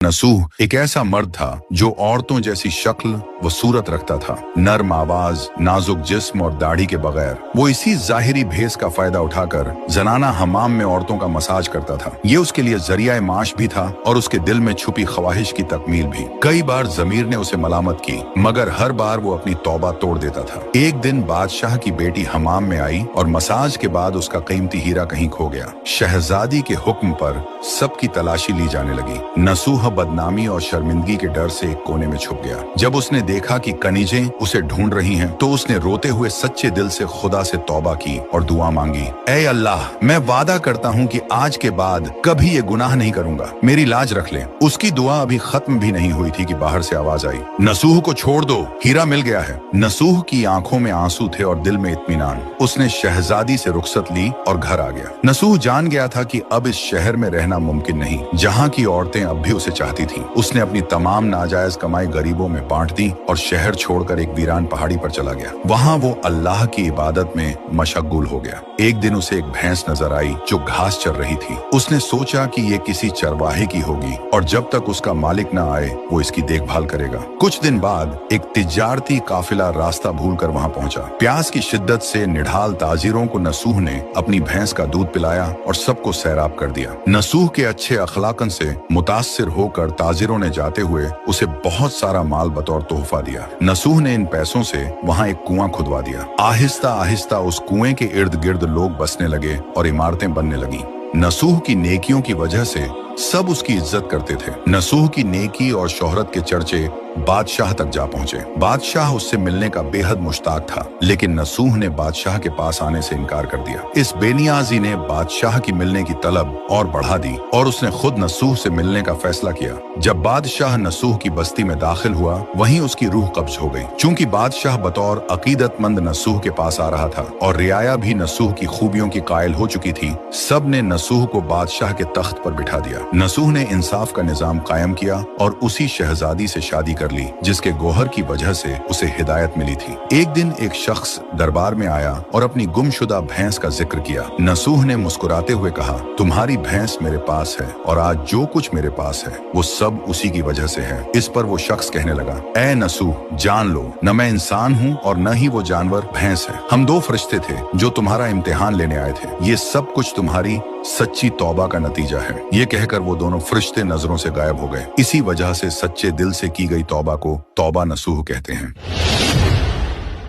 नसूह एक ऐसा मर्द था जो औरतों जैसी शक्ल व सूरत रखता था, नर्म आवाज, नाजुक जिस्म और दाढ़ी के बगैर। वो इसी जाहिरी भेस का फायदा उठाकर जनाना हमाम में औरतों का मसाज करता था। ये उसके लिए जरिया माश भी था और उसके दिल में छुपी ख्वाहिश की तकमील भी। कई बार जमीर ने उसे मलामत की, मगर हर बार वो अपनी तौबा तोड़ देता था। एक दिन बादशाह की बेटी हमाम में आई और मसाज के बाद उसका कीमती हीरा कहीं खो गया। शहजादी के हुक्म पर सबकी तलाशी ली जाने लगी। नसूह बदनामी और शर्मिंदगी के डर से एक कोने में छुप गया। जब उसने देखा कि कनीजें उसे ढूंढ रही हैं, तो उसने रोते हुए सच्चे दिल से खुदा से तौबा की और दुआ मांगी, ऐ अल्लाह, मैं वादा करता हूँ कि आज के बाद कभी ये गुनाह नहीं करूंगा, मेरी लाज रख ले। उसकी दुआ अभी खत्म भी नहीं हुई थी कि बाहर से आवाज आई, नसूह को छोड़ दो, हीरा मिल गया है। नसूह की आंखों में आंसू थे और दिल में इत्मीनान। उसने शहजादी से रुखसत ली और घर आ गया। नसूह जान गया था कि अब इस शहर में रहना मुमकिन नहीं, जहाँ की औरतें अब भी उसे चाहती थीं। उसने अपनी तमाम नाजायज कमाई गरीबों में बांट दी और शहर छोड़कर एक वीरान पहाड़ी पर चला गया। वहाँ वो अल्लाह की इबादत में मशगूल हो गया। एक दिन उसे एक भैंस नजर आई जो घास चर रही थी। उसने सोचा कि ये किसी चरवाहे की होगी और जब तक उसका मालिक न आए वो इसकी देखभाल करेगा। कुछ दिन बाद एक तिजारती काफिला रास्ता भूलकर वहाँ पहुंचा। प्यास की शिद्दत से निढाल ताजिरों को नसूह ने अपनी भैंस का दूध पिलाया और सबको सैराब कर दिया। नसूह के अच्छे अखलाकन से मुतासिर होकर ताजिरों ने जाते हुए उसे बहुत सारा माल बतौर तोहफा दिया। नसूह ने इन पैसों से वहाँ एक कुआं खुदवा दिया। आहिस्ता आहिस्ता उस कुएं के इर्द गिर्द लोग बसने लगे और इमारतें बनने लगी। नसूह की नेकियों की वजह से सब उसकी इज्जत करते थे। नसूह की नेकी और शोहरत के चर्चे बादशाह तक जा पहुंचे। बादशाह उससे मिलने का बेहद मुश्ताक था, लेकिन नसूह ने बादशाह के पास आने से इनकार कर दिया। इस बेनियाजी ने बादशाह की मिलने की तलब और बढ़ा दी और उसने खुद नसूह से मिलने का फैसला किया। जब बादशाह नसूह की बस्ती में दाखिल हुआ, वहीं उसकी रूह कब्ज हो गई। चूंकि बादशाह बतौर अकीदतमंद नसूह के पास आ रहा था और रियाया भी नसूह की खूबियों की कायल हो चुकी थी, सब ने नसूह को बादशाह के तख्त पर बिठा दिया। नसूह ने इंसाफ का निजाम कायम किया और उसी शहजादी से शादी कर ली जिसके गोहर की वजह से उसे हिदायत मिली थी। एक दिन एक शख्स दरबार में आया और अपनी गुमशुदा भैंस का जिक्र किया। नसूह ने मुस्कुराते हुए कहा, तुम्हारी भैंस मेरे पास है और आज जो कुछ मेरे पास है वो सब उसी की वजह से है। इस पर वो शख्स कहने लगा, ऐ नसूह, जान लो, न मैं इंसान हूँ और न ही वो जानवर भैंस है। हम दो फरिश्ते थे जो तुम्हारा इम्तिहान लेने आए थे। ये सब कुछ तुम्हारी सच्ची तौबा का नतीजा है। ये कहकर वो दोनों फरिश्ते नजरों से गायब हो गए। इसी वजह से सच्चे दिल से की गई तौबा को तौबा नसूह कहते हैं।